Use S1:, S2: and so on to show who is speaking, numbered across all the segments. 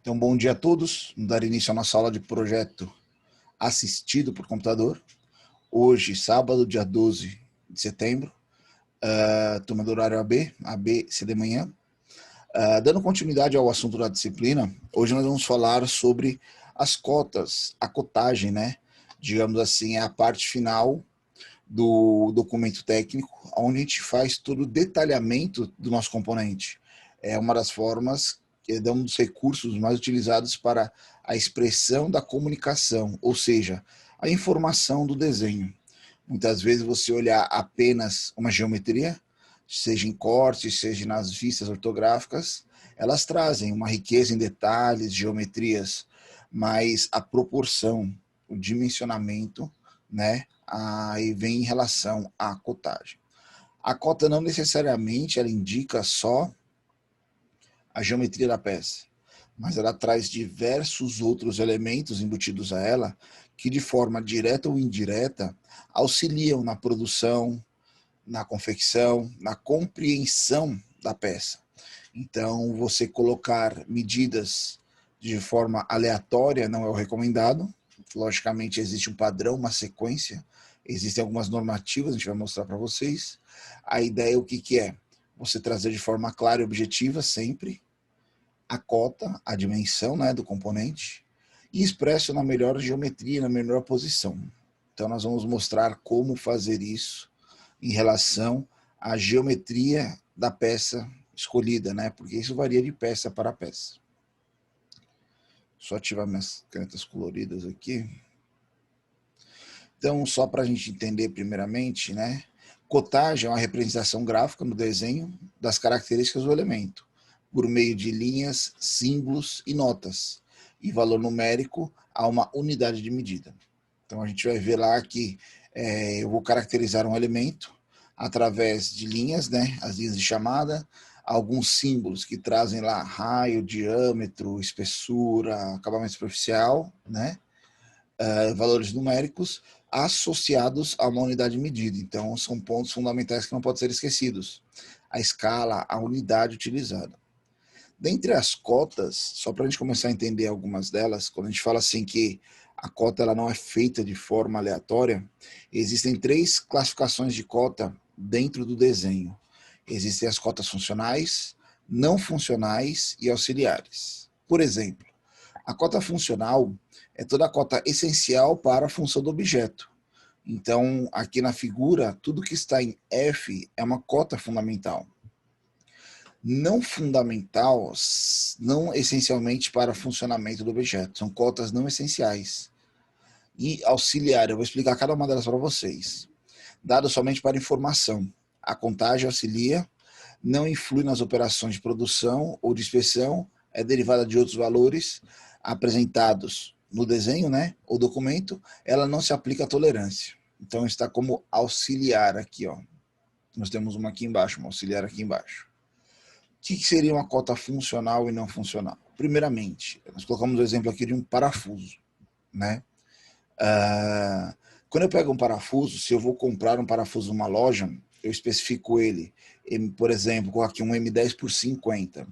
S1: Então, bom dia a todos. Vamos dar início à nossa aula de projeto assistido por computador. Hoje, sábado, dia 12 de setembro, turma do horário AB, C de manhã. Dando continuidade ao assunto da disciplina, hoje nós vamos falar sobre as cotas, a cotagem, né? Digamos assim, é a parte final do documento técnico, onde a gente faz todo o detalhamento do nosso componente. É uma das formas, é um dos recursos mais utilizados para a expressão da comunicação, ou seja, a informação do desenho. Muitas vezes você olhar apenas uma geometria, seja em corte, seja nas vistas ortográficas, elas trazem uma riqueza em detalhes, geometrias, mas a proporção, o dimensionamento, né, aí vem em relação à cotagem. A cota não necessariamente ela indica só a geometria da peça, mas ela traz diversos outros elementos embutidos a ela que de forma direta ou indireta auxiliam na produção, na confecção, na compreensão da peça. Então, você colocar medidas de forma aleatória não é o recomendado. Logicamente, existe um padrão, uma sequência, existem algumas normativas, a gente vai mostrar para vocês. A ideia, o que é? Você trazer de forma clara e objetiva sempre a cota, a dimensão, né, do componente, e expresso na melhor geometria, na melhor posição. Então, nós vamos mostrar como fazer isso em relação à geometria da peça escolhida, né? Porque isso varia de peça para peça. Só ativar minhas canetas coloridas aqui. Então, só para a gente entender primeiramente, né? Cotagem é uma representação gráfica no desenho das características do elemento, por meio de linhas, símbolos e notas, e valor numérico a uma unidade de medida. Então, a gente vai ver lá que eu vou caracterizar um elemento através de linhas, né, as linhas de chamada, alguns símbolos que trazem lá raio, diâmetro, espessura, acabamento superficial, né, valores numéricos associados a uma unidade de medida. Então, são pontos fundamentais que não podem ser esquecidos. A escala, a unidade utilizada. Dentre as cotas, só para a gente começar a entender algumas delas, quando a gente fala assim que a cota ela não é feita de forma aleatória, existem 3 classificações de cota dentro do desenho. Existem as cotas funcionais, não funcionais e auxiliares. Por exemplo, a cota funcional é toda a cota essencial para a função do objeto. Então, aqui na figura, tudo que está em F é uma cota fundamental. Não fundamental, não essencialmente para o funcionamento do objeto, são cotas não essenciais. E auxiliar, eu vou explicar cada uma delas para vocês. Dado somente para informação, a contagem auxilia, não influi nas operações de produção ou de inspeção, é derivada de outros valores apresentados no desenho, né, ou documento, ela não se aplica à tolerância. Então está como auxiliar aqui, ó. Nós temos uma aqui embaixo, uma auxiliar aqui embaixo. O que seria uma cota funcional e não funcional? Primeiramente, nós colocamos o exemplo aqui de um parafuso, né? Quando eu pego um parafuso, se eu vou comprar um parafuso numa loja, eu especifico ele, por exemplo, coloco aqui um M10 por 50.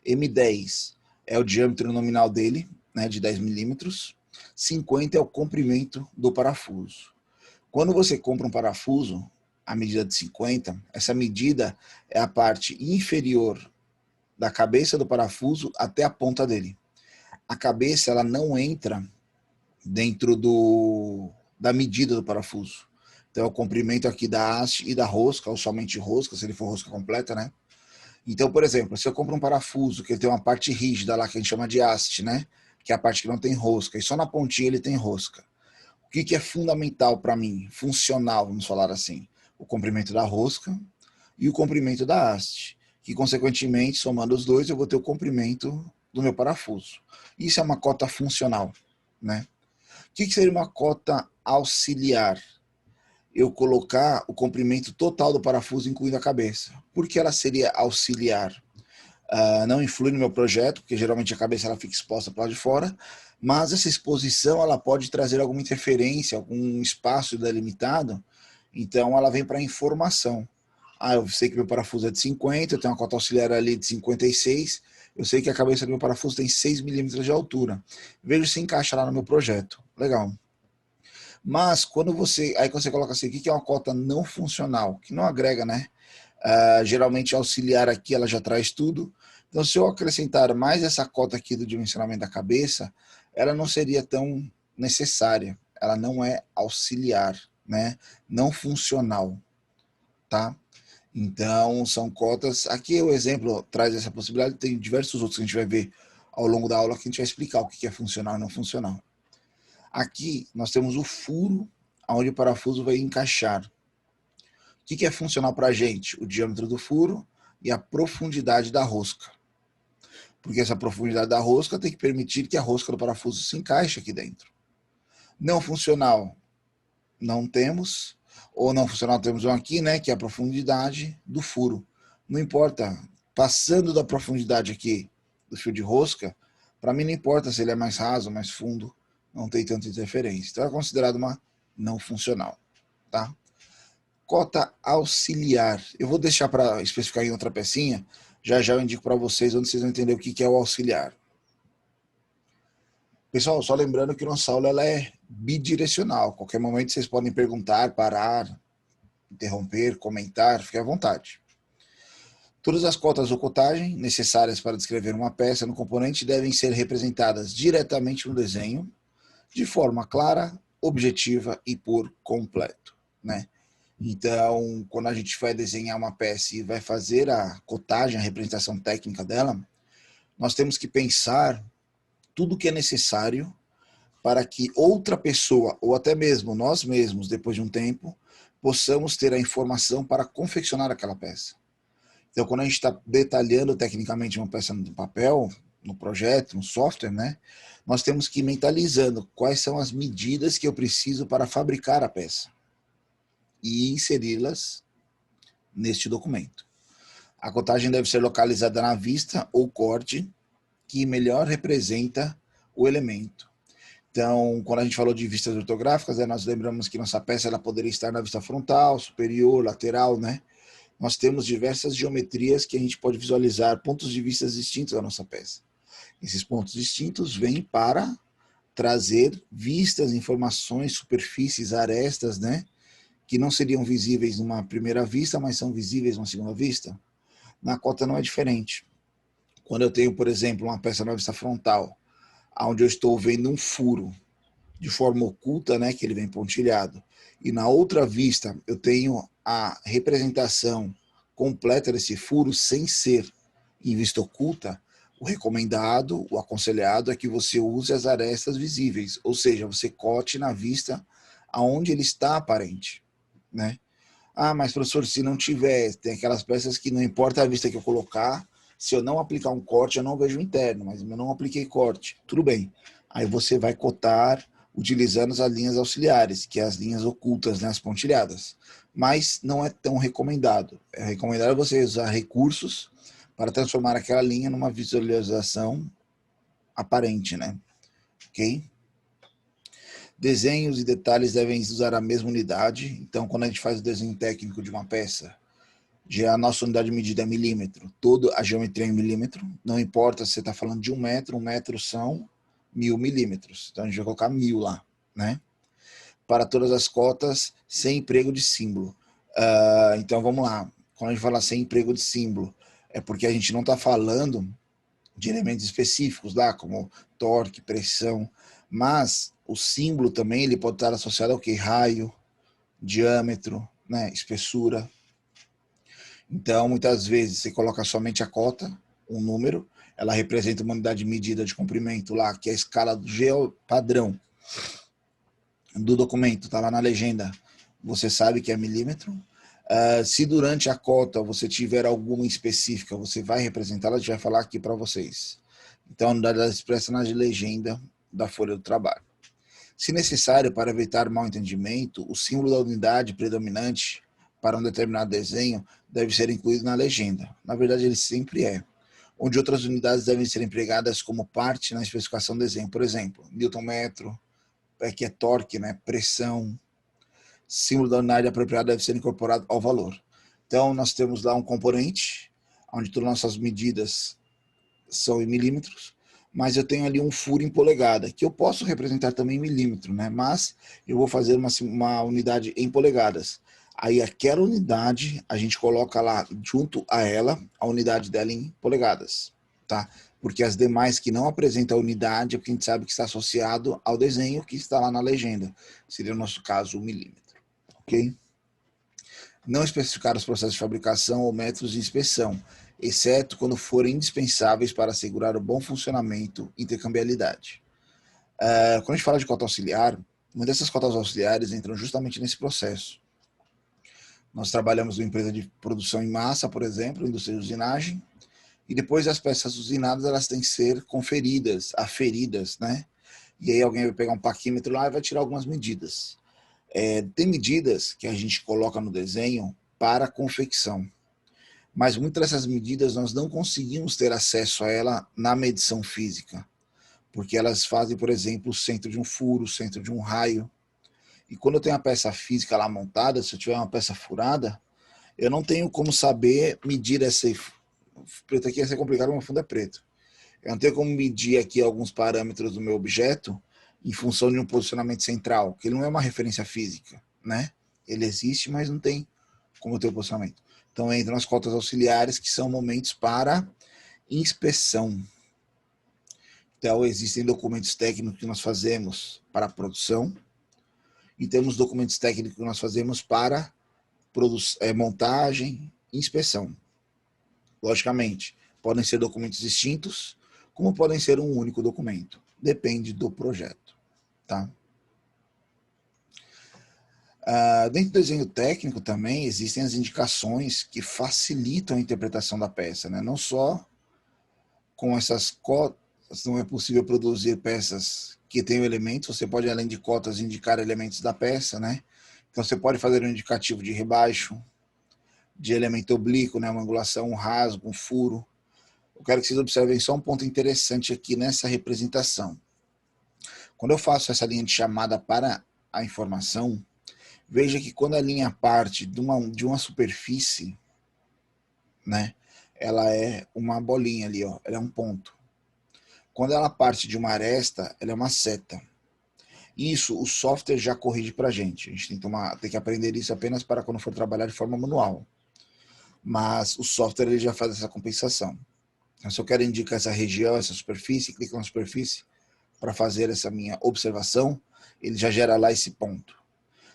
S1: M10 é o diâmetro nominal dele, né, de 10 milímetros, 50 é o comprimento do parafuso. Quando você compra um parafuso, a medida de 50, essa medida é a parte inferior da cabeça do parafuso até a ponta dele. A cabeça ela não entra dentro da medida do parafuso. Então, é o comprimento aqui da haste e da rosca, ou somente rosca, se ele for rosca completa, né? Então, por exemplo, se eu compro um parafuso que ele tem uma parte rígida lá, que a gente chama de haste, né? Que é a parte que não tem rosca, e só na pontinha ele tem rosca. O que é fundamental para mim, funcional, vamos falar assim? O comprimento da rosca e o comprimento da haste, que consequentemente, somando os dois, eu vou ter o comprimento do meu parafuso. Isso é uma cota funcional, né? O que seria uma cota auxiliar? Eu colocar o comprimento total do parafuso, incluindo a cabeça. Por que ela seria auxiliar? Não influi no meu projeto, porque geralmente a cabeça ela fica exposta para lá de fora, mas essa exposição ela pode trazer alguma interferência, algum espaço delimitado, então ela vem para informação. Eu sei que meu parafuso é de 50, eu tenho uma cota auxiliar ali de 56, eu sei que a cabeça do meu parafuso tem 6 milímetros de altura. Vejo se encaixa lá no meu projeto. Legal. Mas quando você coloca assim, o que é uma cota não funcional? Que não agrega, né? Geralmente auxiliar aqui, ela já traz tudo. Então, se eu acrescentar mais essa cota aqui do dimensionamento da cabeça, ela não seria tão necessária. Ela não é auxiliar, né? Não funcional, tá? Então, são cotas. Aqui o exemplo traz essa possibilidade, tem diversos outros que a gente vai ver ao longo da aula que a gente vai explicar o que é funcional e não funcional. Aqui nós temos o furo onde o parafuso vai encaixar. O que é funcional para a gente? O diâmetro do furo e a profundidade da rosca. Porque essa profundidade da rosca tem que permitir que a rosca do parafuso se encaixe aqui dentro. Não funcional, não temos. Ou não funcional temos um aqui, né, que é a profundidade do furo. Não importa, passando da profundidade aqui do fio de rosca, para mim não importa se ele é mais raso, mais fundo, não tem tanta interferência. Então é considerado uma não funcional, tá? Cota auxiliar. Eu vou deixar para especificar em outra pecinha, já eu indico para vocês, onde vocês vão entender o que é o auxiliar. Pessoal, só lembrando que nossa aula ela é bidirecional. Qualquer momento vocês podem perguntar, parar, interromper, comentar, fique à vontade. Todas as cotas ou cotagem necessárias para descrever uma peça no componente devem ser representadas diretamente no desenho, de forma clara, objetiva e por completo, né? Então, quando a gente vai desenhar uma peça e vai fazer a cotagem, a representação técnica dela, nós temos que pensar tudo o que é necessário para que outra pessoa, ou até mesmo nós mesmos, depois de um tempo, possamos ter a informação para confeccionar aquela peça. Então, quando a gente está detalhando tecnicamente uma peça no papel, no projeto, no software, né, nós temos que ir mentalizando quais são as medidas que eu preciso para fabricar a peça e inseri-las neste documento. A cotagem deve ser localizada na vista ou corte que melhor representa o elemento. Então, quando a gente falou de vistas ortográficas, nós lembramos que nossa peça ela poderia estar na vista frontal, superior, lateral, né? Nós temos diversas geometrias que a gente pode visualizar pontos de vista distintos da nossa peça. Esses pontos distintos vêm para trazer vistas, informações, superfícies, arestas, né? Que não seriam visíveis numa primeira vista, mas são visíveis numa segunda vista. Na cota não é diferente. Quando eu tenho, por exemplo, uma peça na vista frontal, onde eu estou vendo um furo de forma oculta, né, que ele vem pontilhado, e na outra vista eu tenho a representação completa desse furo sem ser em vista oculta, o recomendado, o aconselhado é que você use as arestas visíveis, ou seja, você cote na vista aonde ele está aparente, né? Mas professor, se não tiver, tem aquelas peças que não importa a vista que eu colocar, se eu não aplicar um corte, eu não vejo o interno, mas eu não apliquei corte. Tudo bem. Aí você vai cotar utilizando as linhas auxiliares, que é as linhas ocultas, né, as pontilhadas. Mas não é tão recomendado. É recomendado você usar recursos para transformar aquela linha numa visualização aparente, né? Ok? Desenhos e detalhes devem usar a mesma unidade. Então, quando a gente faz o desenho técnico de uma peça, já a nossa unidade de medida é milímetro. Toda a geometria é em milímetro. Não importa se você está falando de um metro são 1000 milímetros. Então, a gente vai colocar 1000 lá, né? Para todas as cotas, sem emprego de símbolo. Então, vamos lá. Quando a gente fala sem emprego de símbolo, é porque a gente não está falando de elementos específicos lá, como torque, pressão, mas o símbolo também ele pode estar associado ao que? Raio, diâmetro, né, espessura. Então, muitas vezes, você coloca somente a cota, um número, ela representa uma unidade de medida de comprimento lá, que é a escala do padrão do documento, está lá na legenda, você sabe que é milímetro. Se durante a cota você tiver alguma específica, você vai representá-la, a gente vai falar aqui para vocês. Então, a unidade expressa na legenda da folha do trabalho. Se necessário, para evitar mal entendimento, o símbolo da unidade predominante para um determinado desenho deve ser incluído na legenda. Na verdade, ele sempre é. Onde outras unidades devem ser empregadas como parte na especificação do desenho. Por exemplo, newton-metro, que é torque, né, pressão. Símbolo da unidade apropriada deve ser incorporado ao valor. Então, nós temos lá um componente, onde todas as nossas medidas são em milímetros, mas eu tenho ali um furo em polegada, que eu posso representar também em milímetro, né? Mas eu vou fazer uma unidade em polegadas. Aí aquela unidade, a gente coloca lá junto a ela, a unidade dela em polegadas, tá? Porque as demais que não apresentam a unidade, é porque a gente sabe que está associado ao desenho que está lá na legenda. Seria o nosso caso, o milímetro, ok? Não especificar os processos de fabricação ou métodos de inspeção, exceto quando forem indispensáveis para assegurar o bom funcionamento e intercambiabilidade. Quando a gente fala de cota auxiliar, muitas dessas cotas auxiliares entram justamente nesse processo. Nós trabalhamos em empresa de produção em massa, por exemplo, indústria de usinagem, e depois as peças usinadas elas têm que ser conferidas, aferidas, né? E aí alguém vai pegar um paquímetro lá e vai tirar algumas medidas. Tem medidas que a gente coloca no desenho para a confecção, mas muitas dessas medidas nós não conseguimos ter acesso a ela na medição física, porque elas fazem, por exemplo, o centro de um furo, o centro de um raio. E quando eu tenho a peça física lá montada, se eu tiver uma peça furada, eu não tenho como saber medir essa... Preto aqui ia ser complicado, mas o fundo é preto. Eu não tenho como medir aqui alguns parâmetros do meu objeto em função de um posicionamento central, que ele não é uma referência física, né? Ele existe, mas não tem como ter o posicionamento. Então entram as cotas auxiliares, que são momentos para inspeção. Então existem documentos técnicos que nós fazemos para a produção e temos documentos técnicos que nós fazemos para montagem e inspeção. Logicamente, podem ser documentos distintos, como podem ser um único documento. Depende do projeto, tá? Dentro do desenho técnico também existem as indicações que facilitam a interpretação da peça, né? Não só com essas cotas, não é possível produzir peças que tenham elementos, você pode, além de cotas, indicar elementos da peça, né? Então você pode fazer um indicativo de rebaixo, de elemento oblíquo, né? Uma angulação, um rasgo, um furo. Eu quero que vocês observem só um ponto interessante aqui nessa representação. Quando eu faço essa linha de chamada para a informação, veja que quando a linha parte de uma superfície, né, ela é uma bolinha ali, ó, ela é um ponto. Quando ela parte de uma aresta, ela é uma seta. Isso o software já corrige para a gente. A gente tem que aprender isso apenas para quando for trabalhar de forma manual. Mas o software ele já faz essa compensação. Então, se eu quero indicar essa região, essa superfície, clico na superfície para fazer essa minha observação, ele já gera lá esse ponto.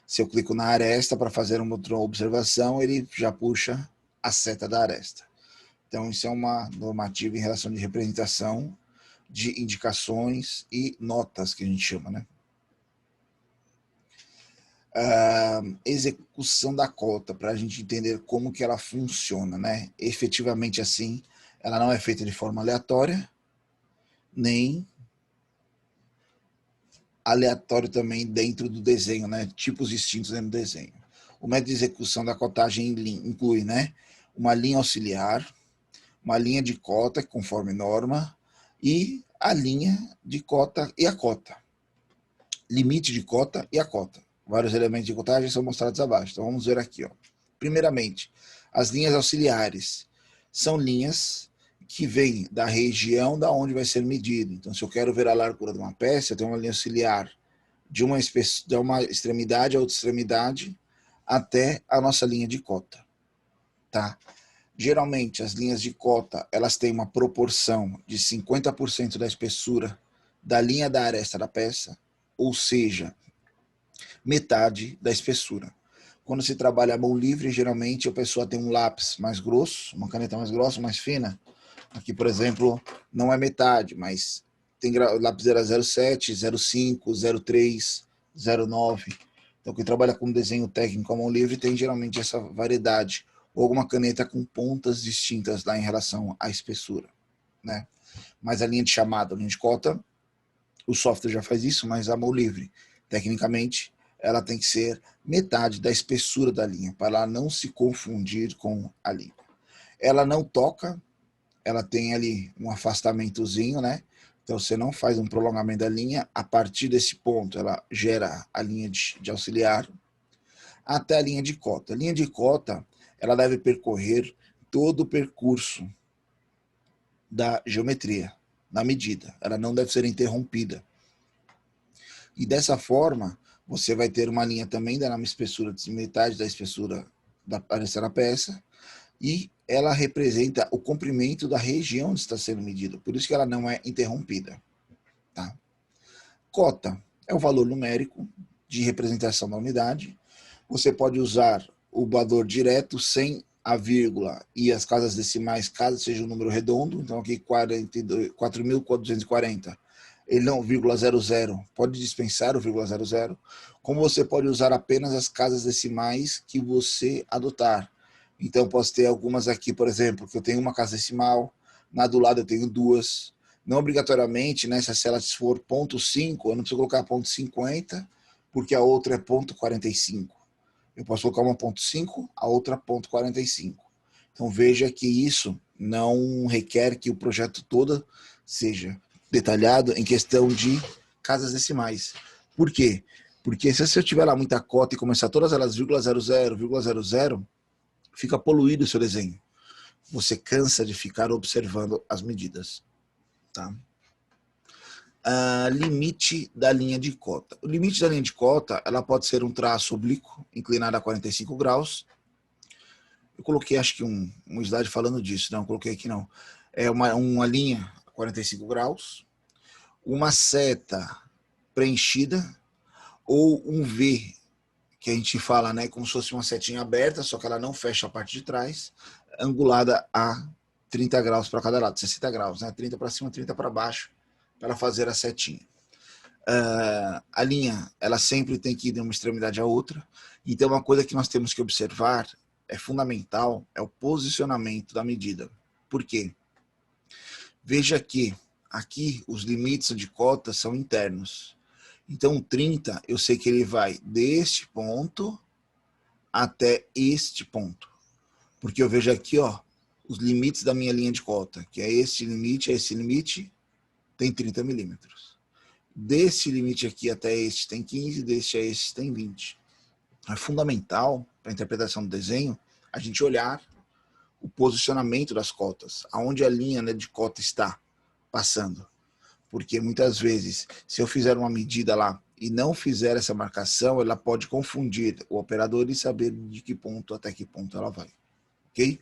S1: Se eu clico na aresta para fazer uma outra observação, ele já puxa a seta da aresta. Então, isso é uma normativa em relação de representação de indicações e notas, que a gente chama, né? Execução da cota, para a gente entender como que ela funciona, né? Efetivamente assim, ela não é feita de forma aleatória, nem aleatório também dentro do desenho, né? Tipos distintos dentro do desenho. O método de execução da cotagem inclui, né, uma linha auxiliar, uma linha de cota conforme norma e a linha de cota e a cota. Limite de cota e a cota. Vários elementos de cotagem são mostrados abaixo. Então vamos ver aqui, ó. Primeiramente, as linhas auxiliares são linhas que vêm da região da onde vai ser medido. Então, se eu quero ver a largura de uma peça, eu tenho uma linha auxiliar de uma extremidade a outra extremidade até a nossa linha de cota, tá? Geralmente, as linhas de cota, elas têm uma proporção de 50% da espessura da linha da aresta da peça, ou seja, metade da espessura. Quando se trabalha a mão livre, geralmente a pessoa tem um lápis mais grosso, uma caneta mais grossa, mais fina. Aqui, por exemplo, não é metade, mas tem lápis 0,07, 0,5, 0,3, 0,9. Então, quem trabalha com desenho técnico à mão livre tem geralmente essa variedade. Ou alguma caneta com pontas distintas lá em relação à espessura, né? Mas a linha de chamada, a linha de cota, o software já faz isso, mas a mão livre, tecnicamente, ela tem que ser metade da espessura da linha, para ela não se confundir com a linha. Ela não toca, ela tem ali um afastamentozinho, né? Então você não faz um prolongamento da linha, a partir desse ponto ela gera a linha de auxiliar até a linha de cota. A linha de cota ela deve percorrer todo o percurso da geometria, da medida. Ela não deve ser interrompida. E dessa forma, você vai ter uma linha também da mesma espessura, de metade da espessura da peça, e ela representa o comprimento da região onde está sendo medido. Por isso que ela não é interrompida. Tá? Cota é o valor numérico de representação da unidade. Você pode usar o valor direto sem a vírgula e as casas decimais, caso seja um número redondo. Então aqui 4.440, ele não, 0,00, pode dispensar o 0,00, como você pode usar apenas as casas decimais que você adotar. Então posso ter algumas aqui, por exemplo, que eu tenho uma casa decimal, na do lado eu tenho duas. Não obrigatoriamente, né, se ela for 0,5, eu não preciso colocar 0,50, porque a outra é 0,45. Eu posso colocar uma 0,5, a outra 0,45. Então veja que isso não requer que o projeto todo seja detalhado em questão de casas decimais. Por quê? Porque se eu tiver lá muita cota e começar todas elas 0,00, fica poluído o seu desenho. Você cansa de ficar observando as medidas. Tá? Limite da linha de cota. O limite da linha de cota, ela pode ser um traço oblíquo, inclinado a 45 graus. Eu coloquei, acho que um slide falando disso, não coloquei aqui não. É uma linha a 45 graus, uma seta preenchida, ou um V, que a gente fala, né, como se fosse uma setinha aberta, só que ela não fecha a parte de trás, angulada a 30 graus para cada lado, 60 graus, né, 30 para cima, 30 para baixo, para fazer a setinha. A linha, ela sempre tem que ir de uma extremidade à outra. Então, uma coisa que nós temos que observar, é fundamental, é o posicionamento da medida. Por quê? Veja que aqui os limites de cota são internos. Então, 30, eu sei que ele vai deste ponto até este ponto. Porque eu vejo aqui, ó, os limites da minha linha de cota, que é esse limite, tem 30 milímetros. Desse limite aqui até este tem 15, deste a este tem 20. É fundamental para a interpretação do desenho a gente olhar o posicionamento das cotas, aonde a linha, né, de cota está passando. Porque muitas vezes, se eu fizer uma medida lá e não fizer essa marcação, ela pode confundir o operador e saber de que ponto até que ponto ela vai. Ok?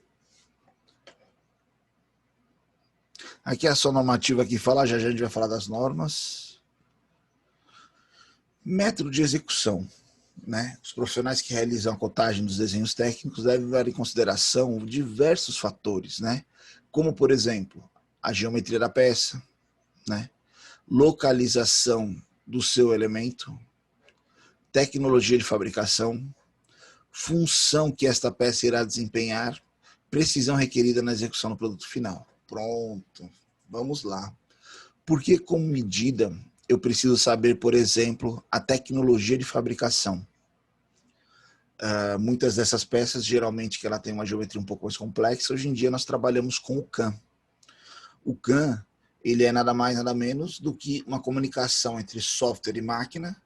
S1: Aqui é a sua normativa que fala, já a gente vai falar das normas. Método de execução. Né? Os profissionais que realizam a cotagem dos desenhos técnicos devem levar em consideração diversos fatores, né? Como, por exemplo, a geometria da peça, né? Localização do seu elemento, tecnologia de fabricação, função que esta peça irá desempenhar, precisão requerida na execução do produto final. Pronto, vamos lá. Porque, como medida, eu preciso saber, por exemplo, a tecnologia de fabricação. Muitas dessas peças, geralmente que ela tem uma geometria um pouco mais complexa, hoje em dia nós trabalhamos com o CAM. O CAM, ele é nada mais, nada menos do que uma comunicação entre software e máquina,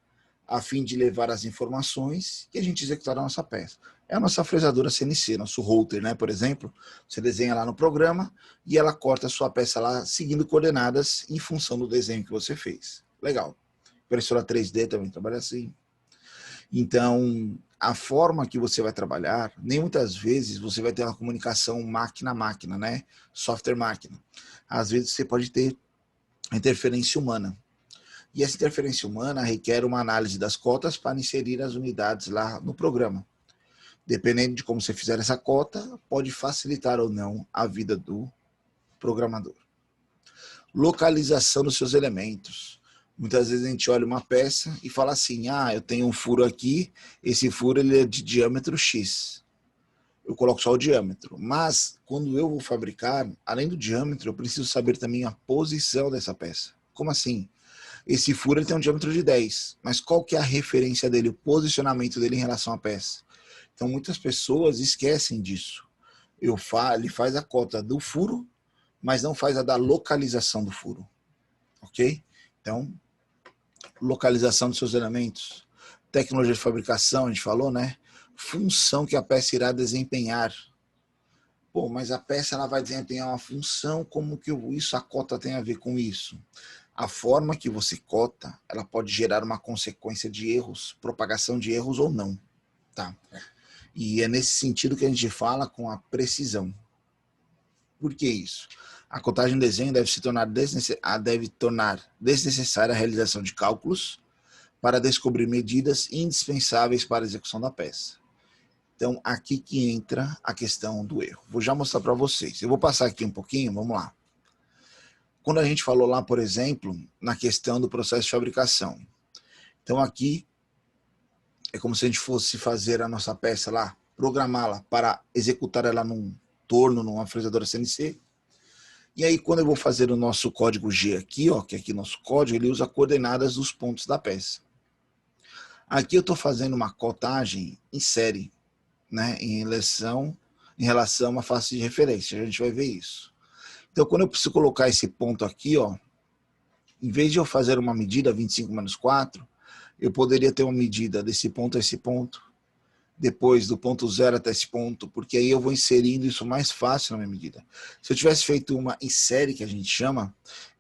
S1: a fim de levar as informações e a gente executar a nossa peça. É a nossa fresadora CNC, nosso router, né, por exemplo. Você desenha lá no programa e ela corta a sua peça lá, seguindo coordenadas em função do desenho que você fez. Legal. Impressora 3D também trabalha assim. Então, a forma que você vai trabalhar, nem muitas vezes você vai ter uma comunicação máquina-máquina, né? Software-máquina. Às vezes você pode ter interferência humana. E essa interferência humana requer uma análise das cotas para inserir as unidades lá no programa. Dependendo de como você fizer essa cota, pode facilitar ou não a vida do programador. Localização dos seus elementos. Muitas vezes a gente olha uma peça e fala assim, eu tenho um furo aqui, esse furo ele é de diâmetro X. Eu coloco só o diâmetro. Mas, quando eu vou fabricar, além do diâmetro, eu preciso saber também a posição dessa peça. Como assim? Esse furo ele tem um diâmetro de 10, mas qual que é a referência dele, o posicionamento dele em relação à peça? Então, muitas pessoas esquecem disso. Ele faz a cota do furo, mas não faz a da localização do furo. Ok? Então, localização dos seus elementos, tecnologia de fabricação, a gente falou, né? Função que a peça irá desempenhar. Pô, mas a peça ela vai desempenhar uma função, como que isso, a cota tem a ver com isso? A forma que você cota, ela pode gerar uma consequência de erros, propagação de erros ou não, tá? E é nesse sentido que a gente fala com a precisão. Por que isso? A cotagem de desenho deve tornar desnecessária a realização de cálculos para descobrir medidas indispensáveis para a execução da peça. Então, aqui que entra a questão do erro. Vou já mostrar para vocês. Eu vou passar aqui um pouquinho, vamos lá. Quando a gente falou lá, por exemplo, na questão do processo de fabricação. Então, aqui é como se a gente fosse fazer a nossa peça lá, programá-la para executar ela num torno, numa fresadora CNC. E aí, quando eu vou fazer o nosso código G aqui, ó, que é aqui nosso código, ele usa coordenadas dos pontos da peça. Aqui eu estou fazendo uma cotagem em série, né, em relação à face de referência. A gente vai ver isso. Então, quando eu preciso colocar esse ponto aqui, ó, em vez de eu fazer uma medida 25 menos 4, eu poderia ter uma medida desse ponto a esse ponto, depois do ponto 0 até esse ponto, porque aí eu vou inserindo isso mais fácil na minha medida. Se eu tivesse feito uma em série, que a gente chama,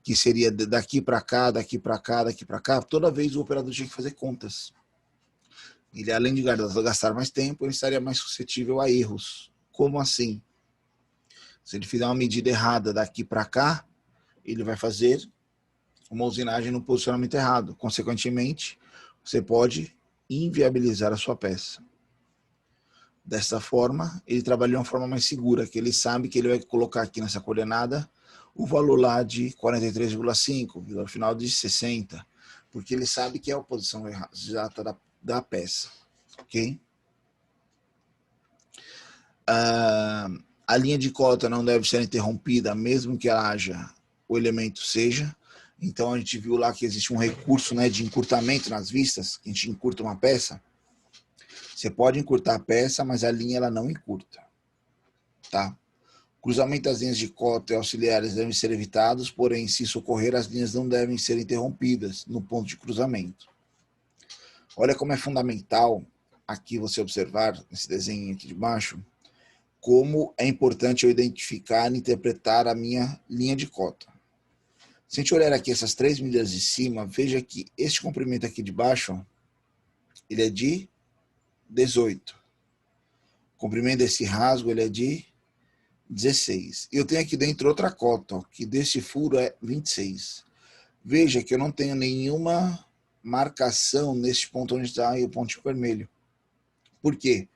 S1: que seria daqui para cá, daqui para cá, daqui para cá, toda vez o operador tinha que fazer contas. Ele, além de gastar mais tempo, ele estaria mais suscetível a erros. Como assim? Se ele fizer uma medida errada daqui para cá, ele vai fazer uma usinagem no posicionamento errado. Consequentemente, você pode inviabilizar a sua peça. Dessa forma, ele trabalha de uma forma mais segura, que ele sabe que ele vai colocar aqui nessa coordenada o valor lá de 43,5, no final de 60, porque ele sabe que é a posição exata da peça, ok? A linha de cota não deve ser interrompida, mesmo que ela haja, o elemento seja. Então a gente viu lá que existe um recurso, né, de encurtamento nas vistas, que a gente encurta uma peça. Você pode encurtar a peça, mas a linha ela não encurta, tá? Cruzamento das linhas de cota e auxiliares devem ser evitados, porém, se isso ocorrer, as linhas não devem ser interrompidas no ponto de cruzamento. Olha como é fundamental aqui você observar, nesse desenho aqui de baixo, como é importante eu identificar e interpretar a minha linha de cota. Se a gente olhar aqui essas 3 medidas de cima, veja que este comprimento aqui de baixo, ele é de 18. O comprimento desse rasgo, ele é de 16. Eu tenho aqui dentro outra cota, ó, que desse furo é 26. Veja que eu não tenho nenhuma marcação neste ponto onde está o pontinho vermelho. Por quê?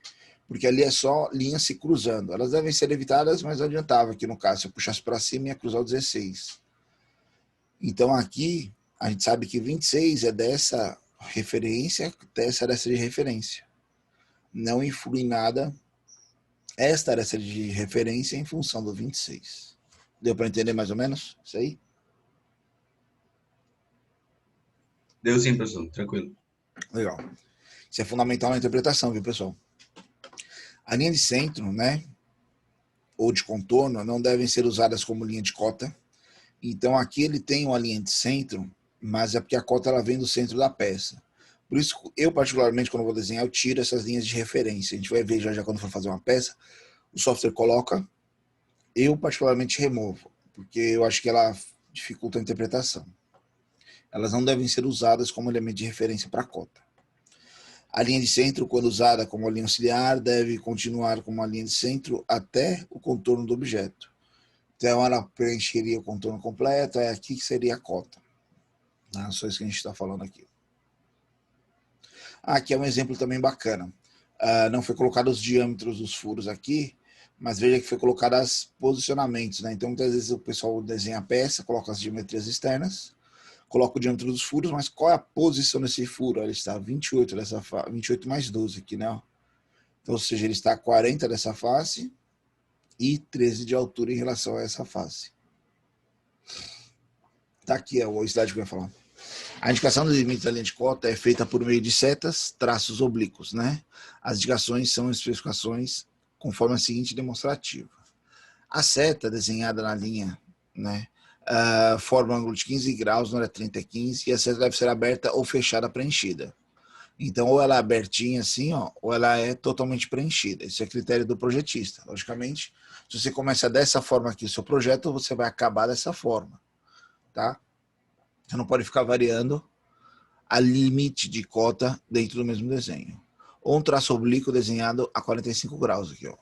S1: Porque ali é só linhas se cruzando. Elas devem ser evitadas, mas não adiantava aqui no caso. Se eu puxasse para cima, ia cruzar o 16. Então aqui, a gente sabe que 26 é dessa referência, dessa de referência. Não influi em nada esta aresta de referência em função do 26. Deu para entender mais ou menos isso aí?
S2: Deu sim, professor, tranquilo.
S1: Legal. Isso é fundamental na interpretação, viu, pessoal? A linha de centro, né, ou de contorno, não devem ser usadas como linha de cota. Então aqui ele tem uma linha de centro, mas é porque a cota ela vem do centro da peça. Por isso, eu particularmente, quando vou desenhar, eu tiro essas linhas de referência. A gente vai ver já quando for fazer uma peça, o software coloca, eu particularmente removo, porque eu acho que ela dificulta a interpretação. Elas não devem ser usadas como elemento de referência para a cota. A linha de centro, quando usada como linha auxiliar, deve continuar como uma linha de centro até o contorno do objeto. Então, ela preencheria o contorno completo, é aqui que seria a cota. Não, só isso que a gente está falando aqui. Aqui é um exemplo também bacana. Não foi colocado os diâmetros dos furos aqui, mas veja que foi colocado os posicionamentos, né? Então, muitas vezes o pessoal desenha a peça, coloca as geometrias externas, coloca o diâmetro dos furos, mas qual é a posição desse furo? Ele está 28 dessa face, 28 mais 12 aqui, né? Então, ou seja, ele está a 40 dessa face e 13 de altura em relação a essa face. Tá aqui a velocidade que eu ia falar. A indicação dos limites da linha de cota é feita por meio de setas, traços oblíquos, né? As indicações são especificações conforme a seguinte demonstrativa. A seta desenhada na linha, né, forma um ângulo de 15 graus na hora 30 e 15, e a seta deve ser aberta ou fechada preenchida. Então, ou ela é abertinha assim, ó, ou ela é totalmente preenchida. Esse é critério do projetista. Logicamente, Se você começa dessa forma aqui o seu projeto, você vai acabar dessa forma, tá? Você não pode ficar variando a limite de cota dentro do mesmo desenho. Ou um traço oblíquo desenhado a 45 graus aqui, ó.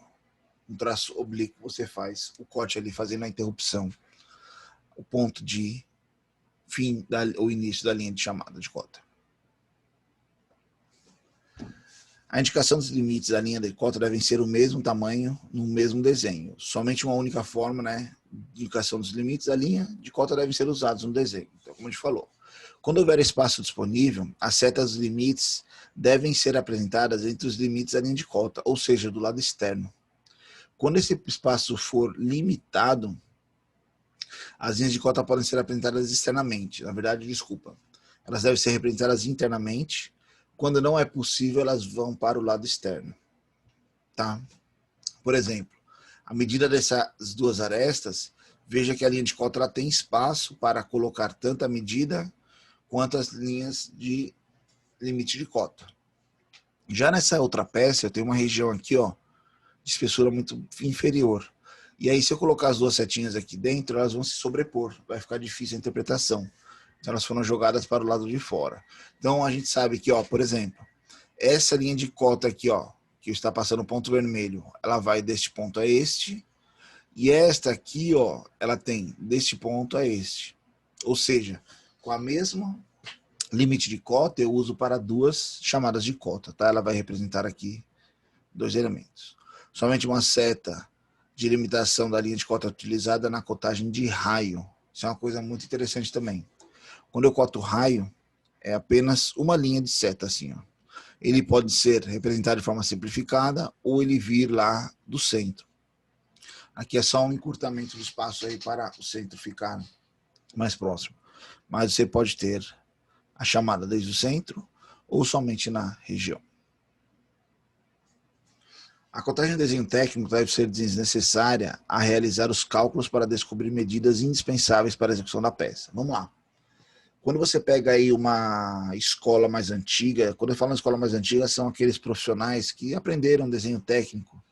S1: Um traço oblíquo, você faz o corte ali, fazendo a interrupção, o ponto de fim, o início da linha de chamada de cota. A indicação dos limites da linha de cota devem ser o mesmo tamanho no mesmo desenho. Somente uma única forma, né, de indicação dos limites da linha de cota devem ser usados no desenho. Então, como a gente falou, quando houver espaço disponível, as setas dos limites devem ser apresentadas entre os limites da linha de cota, ou seja, do lado externo. Quando esse espaço for limitado, as linhas de cota podem ser apresentadas externamente. Na verdade, desculpa, elas devem ser representadas internamente. Quando não é possível, elas vão para o lado externo. Tá? Por exemplo, a medida dessas duas arestas, veja que a linha de cota ela tem espaço para colocar tanto a medida quanto as linhas de limite de cota. Já nessa outra peça, eu tenho uma região aqui, ó, de espessura muito inferior. E aí, se eu colocar as duas setinhas aqui dentro, elas vão se sobrepor. Vai ficar difícil a interpretação. Então, elas foram jogadas para o lado de fora. Então, a gente sabe que, ó, por exemplo, essa linha de cota aqui, ó, que está passando ponto vermelho, ela vai deste ponto a este. E esta aqui, ó, ela tem deste ponto a este. Ou seja, com a mesma limite de cota, eu uso para duas chamadas de cota, tá? Ela vai representar aqui dois elementos. Somente uma seta de limitação da linha de cota utilizada na cotagem de raio. Isso é uma coisa muito interessante também. Quando eu coto raio, é apenas uma linha de seta, assim, ó. Ele pode ser representado de forma simplificada ou ele vir lá do centro. Aqui é só um encurtamento do espaço aí para o centro ficar mais próximo. Mas você pode ter a chamada desde o centro ou somente na região. A cotagem de desenho técnico deve ser desnecessária a realizar os cálculos para descobrir medidas indispensáveis para a execução da peça. Vamos lá. Quando você pega aí uma escola mais antiga, quando eu falo escola mais antiga, são aqueles profissionais que aprenderam desenho técnico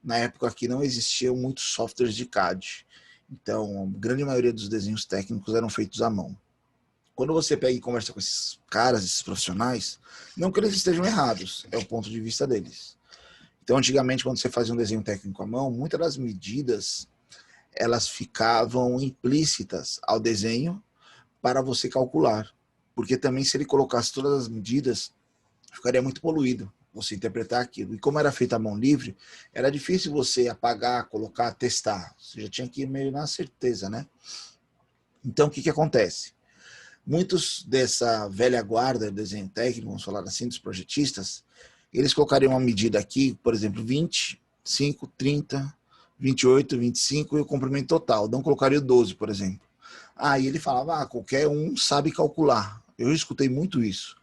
S1: na época que não existiam muitos softwares de CAD. Então, a grande maioria dos desenhos técnicos eram feitos à mão. Quando você pega e conversa com esses caras, esses profissionais, não que eles estejam errados, é o ponto de vista deles. Então, antigamente, quando você fazia um desenho técnico à mão, muitas das medidas, elas ficavam implícitas ao desenho para você calcular. Porque também, se ele colocasse todas as medidas, ficaria muito poluído você interpretar aquilo. E como era feito à mão livre, era difícil você apagar, colocar, testar. Você já tinha que ir meio na certeza, né? Então, o que acontece? Muitos dessa velha guarda, desenho técnico, vamos falar assim, dos projetistas, eles colocariam uma medida aqui, por exemplo, 20, 5, 30, 28, 25 e o comprimento total. Não colocaria o 12, por exemplo. Aí ele falava, qualquer um sabe calcular. Eu escutei muito isso.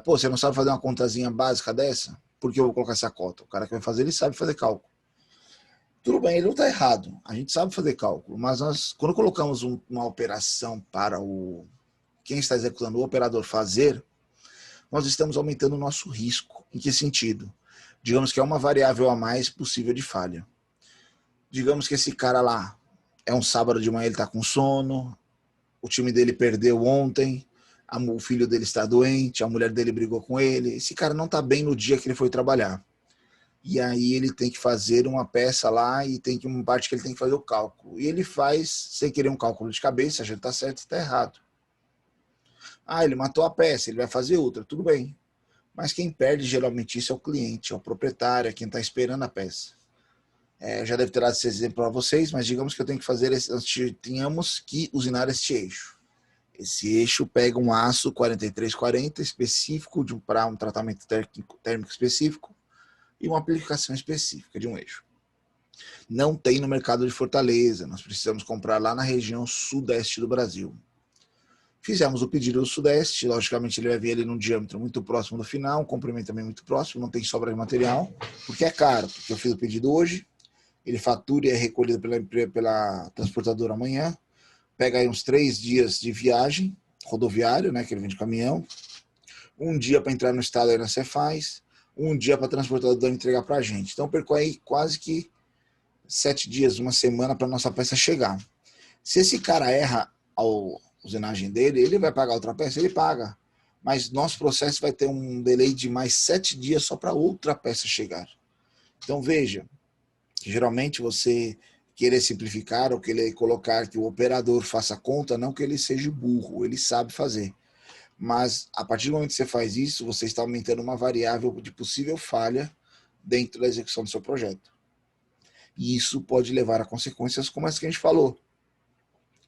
S1: Pô, você não sabe fazer uma contazinha básica dessa? Por que eu vou colocar essa cota? O cara que vai fazer, ele sabe fazer cálculo. Tudo bem, ele não está errado. A gente sabe fazer cálculo, mas nós, quando colocamos uma operação para quem está executando o operador fazer, nós estamos aumentando o nosso risco. Em que sentido? Digamos que é uma variável a mais possível de falha. Digamos que esse cara lá, é um sábado de manhã, ele está com sono, o time dele perdeu ontem, o filho dele está doente, a mulher dele brigou com ele, esse cara não está bem no dia que ele foi trabalhar. E aí ele tem que fazer uma peça lá e tem uma parte que ele tem que fazer o cálculo. E ele faz, sem querer, um cálculo de cabeça, já está certo, está errado. Ele matou a peça, ele vai fazer outra, tudo bem. Mas quem perde geralmente isso é o cliente, é o proprietário, é quem está esperando a peça. Já deve ter dado esse exemplo para vocês, mas digamos que eu tenho que fazer, tínhamos que usinar este eixo. Esse eixo pega um aço 4340 específico para um tratamento térmico específico e uma aplicação específica de um eixo. Não tem no mercado de Fortaleza, nós precisamos comprar lá na região sudeste do Brasil. Fizemos o pedido do sudeste, logicamente ele vai vir ali num diâmetro muito próximo do final, um comprimento também muito próximo, não tem sobra de material, porque é caro, porque eu fiz o pedido hoje, ele fatura e é recolhido pela transportadora amanhã, pega aí uns 3 dias de viagem, rodoviário, né, que ele vem de caminhão, um dia para entrar no estado aí na Cefaz, um dia para a transportadora entregar para a gente. Então percorre aí quase que 7 dias, uma semana para nossa peça chegar. Se esse cara erra a usinagem dele, ele vai pagar outra peça? Ele paga. Mas nosso processo vai ter um delay de mais 7 dias só para outra peça chegar. Então veja, geralmente você querer simplificar ou querer colocar que o operador faça conta, não que ele seja burro, ele sabe fazer. Mas a partir do momento que você faz isso, você está aumentando uma variável de possível falha dentro da execução do seu projeto. E isso pode levar a consequências como as que a gente falou.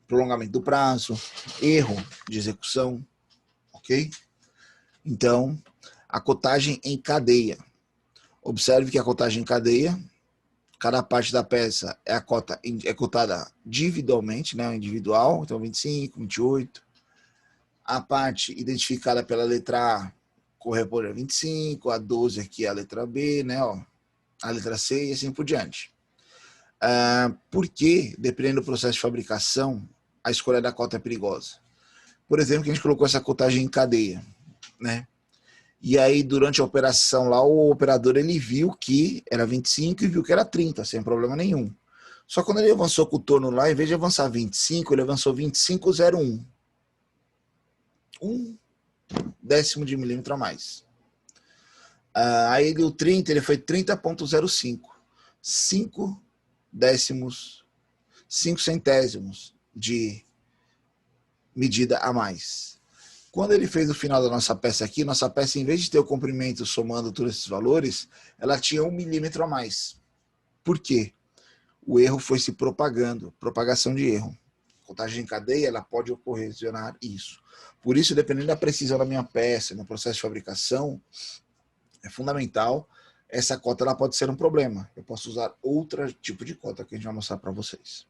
S1: Prolongamento do prazo, erro de execução, ok? Então, a cotagem em cadeia. Observe que a cotagem em cadeia, cada parte da peça é cotada individualmente, né? Individual, então 25, 28. A parte identificada pela letra A corresponde a 25, a 12 aqui é a letra B, né? Ó, a letra C e assim por diante. Porque, dependendo do processo de fabricação, a escolha da cota é perigosa. Por exemplo, que a gente colocou essa cotagem em cadeia, né? E aí, durante a operação lá, o operador ele viu que era 25 e viu que era 30, sem problema nenhum. Só quando ele avançou com o torno lá, em vez de avançar 25, ele avançou 25,01. 1/10 de milímetro a mais. Aí o 30, ele foi 30,05. 5 centésimos de medida a mais. Quando ele fez o final da nossa peça aqui, nossa peça, em vez de ter o comprimento somando todos esses valores, ela tinha 1 milímetro a mais. Por quê? O erro foi se propagando, propagação de erro. Contagem em cadeia, ela pode ocorrer isso. Por isso, dependendo da precisão da minha peça, no processo de fabricação, é fundamental. Essa cota ela pode ser um problema. Eu posso usar outro tipo de cota que a gente vai mostrar para vocês.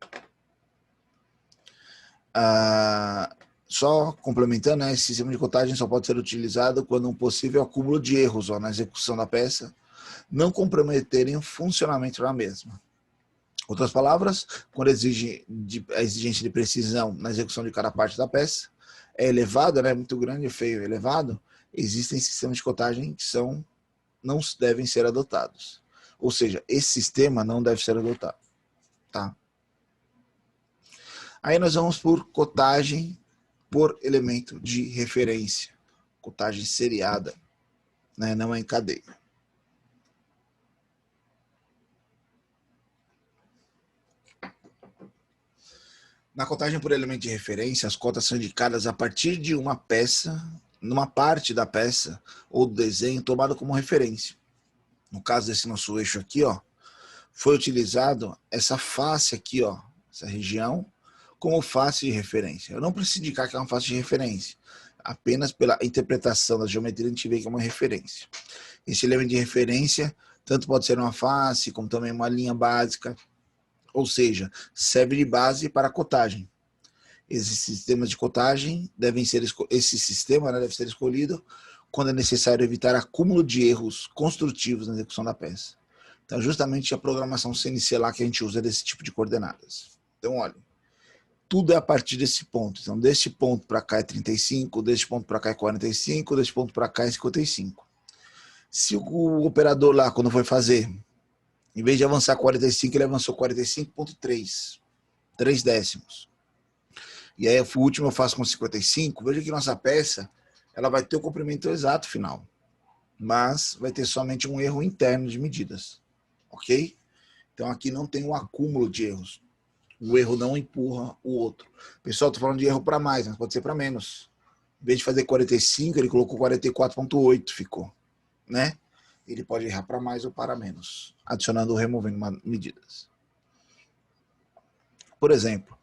S1: Só complementando, né, esse sistema de cotagem só pode ser utilizado quando um possível acúmulo de erros na execução da peça não comprometerem o funcionamento da mesma. Outras palavras, quando a exigência de precisão na execução de cada parte da peça é elevada, né, muito grande, feio, elevado, existem sistemas de cotagem que não devem ser adotados. Ou seja, esse sistema não deve ser adotado. Tá? Aí nós vamos por cotagem por elemento de referência. Cotagem seriada, né, não é em cadeia. Na cotagem por elemento de referência, as cotas são indicadas a partir de uma peça, numa parte da peça ou do desenho tomada como referência. No caso desse nosso eixo aqui, ó, foi utilizado essa face aqui, ó, essa região, como face de referência. Eu não preciso indicar que é uma face de referência. Apenas pela interpretação da geometria a gente vê que é uma referência. Esse elemento de referência tanto pode ser uma face, como também uma linha básica, ou seja, serve de base para a cotagem. Esses sistemas de cotagem esse sistema, né, deve ser escolhido quando é necessário evitar acúmulo de erros construtivos na execução da peça. Então, justamente a programação CNC lá que a gente usa desse tipo de coordenadas. Então, olha, tudo é a partir desse ponto. Então, desse ponto para cá é 35, desse ponto para cá é 45, desse ponto para cá é 55. Se o operador lá, quando foi fazer, em vez de avançar 45, ele avançou 45,3. 3 décimos. E aí, o último eu faço com 55. Veja que nossa peça ela vai ter o comprimento exato final. Mas vai ter somente um erro interno de medidas. Ok? Então, aqui não tem um acúmulo de erros. O erro não empurra o outro. Pessoal, estou falando de erro para mais, mas pode ser para menos. Em vez de fazer 45, ele colocou 44,8, ficou. Né? Ele pode errar para mais ou para menos, adicionando ou removendo medidas. Por exemplo,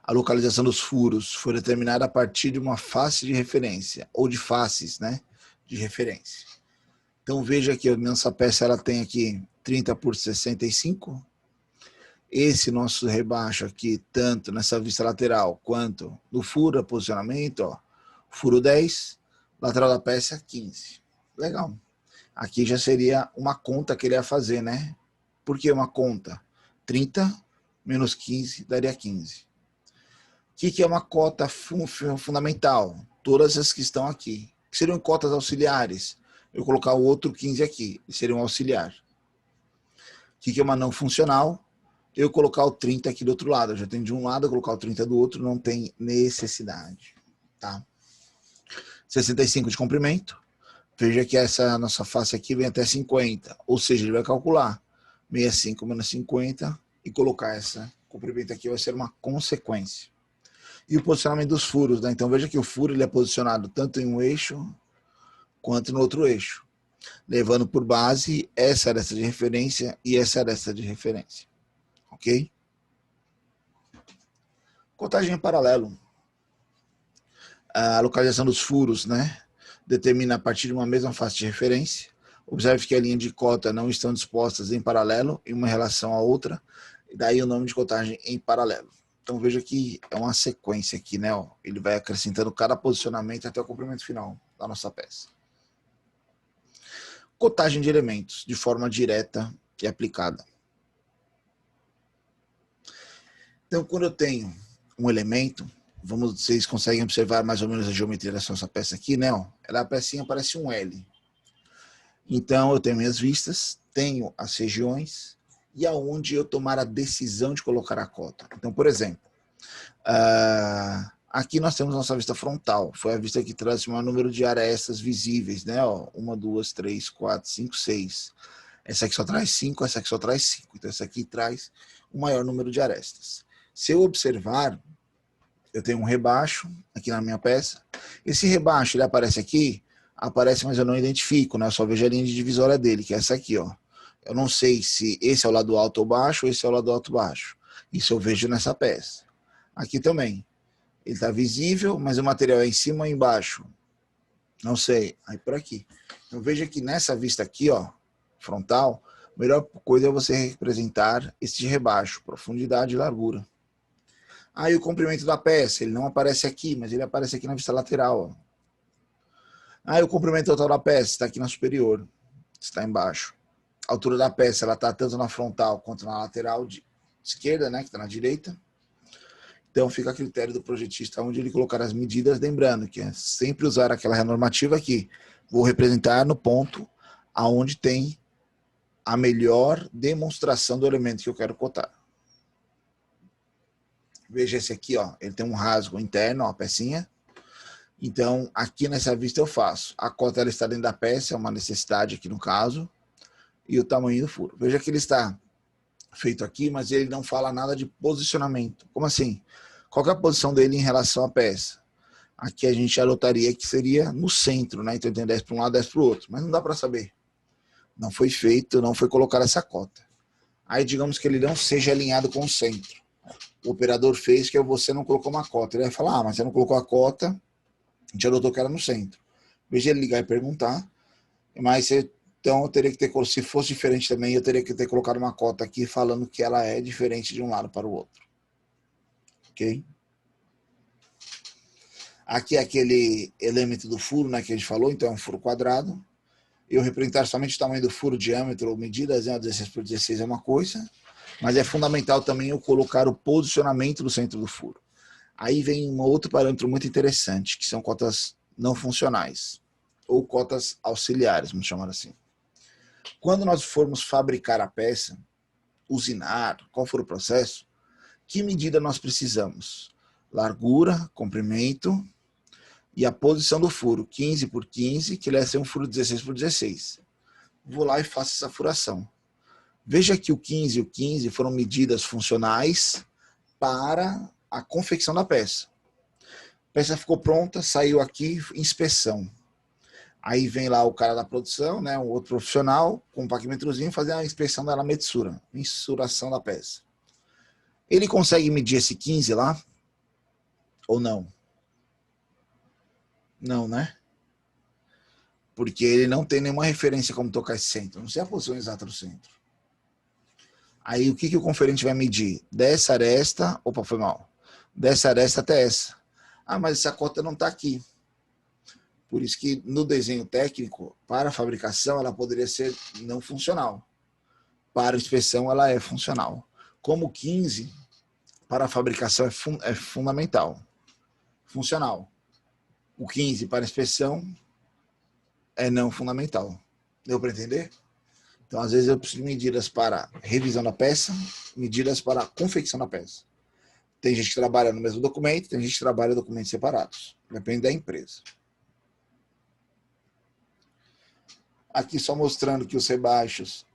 S1: a localização dos furos foi determinada a partir de uma face de referência, ou de faces, né, de referência. Então veja que a nossa peça ela tem aqui 30 por 65. Esse nosso rebaixo aqui, tanto nessa vista lateral quanto no furo, posicionamento, ó, furo 10, lateral da peça 15. Legal. Aqui já seria uma conta que ele ia fazer, né? Por que uma conta? 30 menos 15 daria 15. O que é uma cota fundamental? Todas as que estão aqui. Que seriam cotas auxiliares? Eu vou colocar o outro 15 aqui, seria um auxiliar. O que é uma não funcional? eu colocar o 30 aqui do outro lado. Eu já tenho de um lado, eu colocar o 30 do outro, não tem necessidade. Tá? 65 de comprimento. Veja que essa nossa face aqui vem até 50. Ou seja, ele vai calcular 65 menos 50 e colocar essa comprimento aqui vai ser uma consequência. E o posicionamento dos furos, né? Então veja que o furo ele é posicionado tanto em um eixo quanto no outro eixo, levando por base essa aresta de referência e essa aresta de referência. Ok? Contagem em paralelo. A localização dos furos, né? Determina a partir de uma mesma face de referência. Observe que a linha de cota não estão dispostas em paralelo em uma relação à outra, e daí o nome de cotagem em paralelo. Então veja que é uma sequência aqui, né? Ó. Ele vai acrescentando cada posicionamento até o comprimento final da nossa peça. Cotagem de elementos de forma direta e aplicada. Então, quando eu tenho um elemento, vocês conseguem observar mais ou menos a geometria dessa nossa peça aqui, né? Ó. Ela, a pecinha parece um L. Então, eu tenho minhas vistas, tenho as regiões e aonde eu tomar a decisão de colocar a cota. Então, por exemplo, aqui nós temos nossa vista frontal. Foi a vista que traz o maior número de arestas visíveis, né? Ó, 1, 2, 3, 4, 5, 6. Essa aqui só traz 5, essa aqui só traz 5. Então, essa aqui traz o maior número de arestas. Se eu observar, eu tenho um rebaixo aqui na minha peça. Esse rebaixo, ele aparece aqui? Aparece, mas eu não identifico, né? Eu só vejo a linha de divisória dele, que é essa aqui, ó. Eu não sei se esse é o lado alto ou baixo, ou esse é o lado alto ou baixo. Isso eu vejo nessa peça. Aqui também. Ele está visível, mas o material é em cima ou embaixo? Não sei. Aí por aqui. Então veja que nessa vista aqui, ó, frontal, a melhor coisa é você representar esse rebaixo, profundidade e largura. Aí o comprimento da peça, ele não aparece aqui, mas ele aparece aqui na vista lateral, ó. Aí o comprimento total da peça está aqui na superior, está embaixo. A altura da peça ela está tanto na frontal quanto na lateral de esquerda, né, que está na direita. Então fica a critério do projetista onde ele colocar as medidas, lembrando que é sempre usar aquela renormativa aqui. Vou representar no ponto aonde tem a melhor demonstração do elemento que eu quero cotar. Veja esse aqui, ó, ele tem um rasgo interno, ó, a pecinha. Então, aqui nessa vista eu faço. A cota ela está dentro da peça, é uma necessidade aqui no caso. E o tamanho do furo. Veja que ele está feito aqui, mas ele não fala nada de posicionamento. Como assim? Qual que é a posição dele em relação à peça? Aqui a gente adotaria que seria no centro, né? Então tem 10 para um lado, 10 para o outro. Mas não dá para saber. Não foi feito, não foi colocada essa cota. Aí digamos que ele não seja alinhado com o centro. O operador fez que você não colocou uma cota. Ele vai falar, mas você não colocou a cota, a gente adotou que era no centro. Veja ele ligar e perguntar, mas então eu teria que ter, se fosse diferente também, eu teria que ter colocado uma cota aqui falando que ela é diferente de um lado para o outro. Ok? Aqui é aquele elemento do furo, né, que a gente falou, então é um furo quadrado. Eu representar somente o tamanho do furo, diâmetro ou medidas, né, 16 por 16 é uma coisa, mas é fundamental também eu colocar o posicionamento do centro do furo. Aí vem um outro parâmetro muito interessante, que são cotas não funcionais, ou cotas auxiliares, vamos chamar assim. Quando nós formos fabricar a peça, usinar, qual for o processo, que medida nós precisamos? Largura, comprimento e a posição do furo, 15 por 15, que ele vai ser um furo 16 por 16. Vou lá e faço essa furação. Veja que o 15 e o 15 foram medidas funcionais para a confecção da peça. A peça ficou pronta, saiu aqui, inspeção. Aí vem lá o cara da produção, né, um outro profissional, com um paquímetrozinho, fazer a inspeção da mensuração da peça. Ele consegue medir esse 15 lá? Ou não? Não, né? Porque ele não tem nenhuma referência como tocar esse centro. Não sei a posição exata do centro. Aí o que o conferente vai medir? Dessa aresta, opa, foi mal. Dessa aresta até essa. Ah, mas essa cota não está aqui. Por isso que no desenho técnico, para a fabricação, ela poderia ser não funcional. Para a inspeção, ela é funcional. Como 15, para a fabricação é fundamental. Funcional. O 15 para a inspeção é não fundamental. Deu para entender? Então, às vezes, eu preciso de medidas para revisão da peça, medidas para confecção da peça. Tem gente que trabalha no mesmo documento, tem gente que trabalha em documentos separados. Depende da empresa. Aqui só mostrando que os rebaixos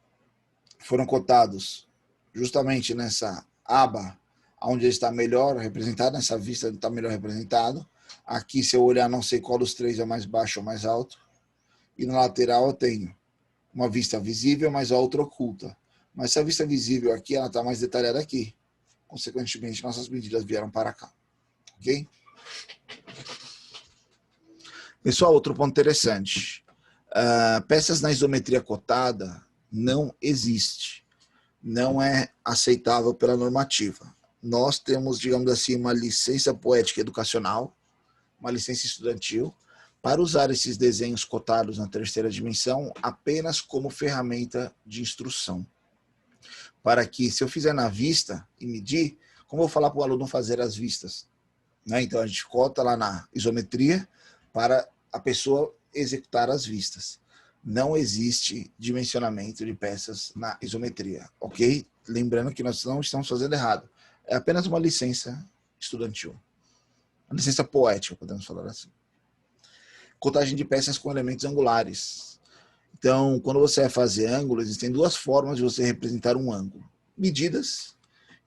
S1: foram cotados justamente nessa aba, onde ele está melhor representado, nessa vista ele está melhor representado. Aqui, se eu olhar, não sei qual dos três é mais baixo ou mais alto. E na lateral eu tenho uma vista visível, mas a outra oculta. Mas se a vista visível aqui, ela está mais detalhada aqui. Consequentemente, nossas medidas vieram para cá. Ok? Pessoal, outro ponto interessante. Peças na isometria cotada não existe. Não é aceitável pela normativa. Nós temos, digamos assim, uma licença poética educacional, uma licença estudantil, para usar esses desenhos cotados na terceira dimensão apenas como ferramenta de instrução. Para que, se eu fizer na vista e medir, como eu vou falar para o aluno fazer as vistas? Né? Então, a gente cota lá na isometria para a pessoa executar as vistas. Não existe dimensionamento de peças na isometria, ok? Lembrando que nós não estamos fazendo errado. É apenas uma licença estudantil. Uma licença poética, podemos falar assim. Cotagem de peças com elementos angulares. Então, quando você vai fazer ângulo, existem duas formas de você representar um ângulo. Medidas.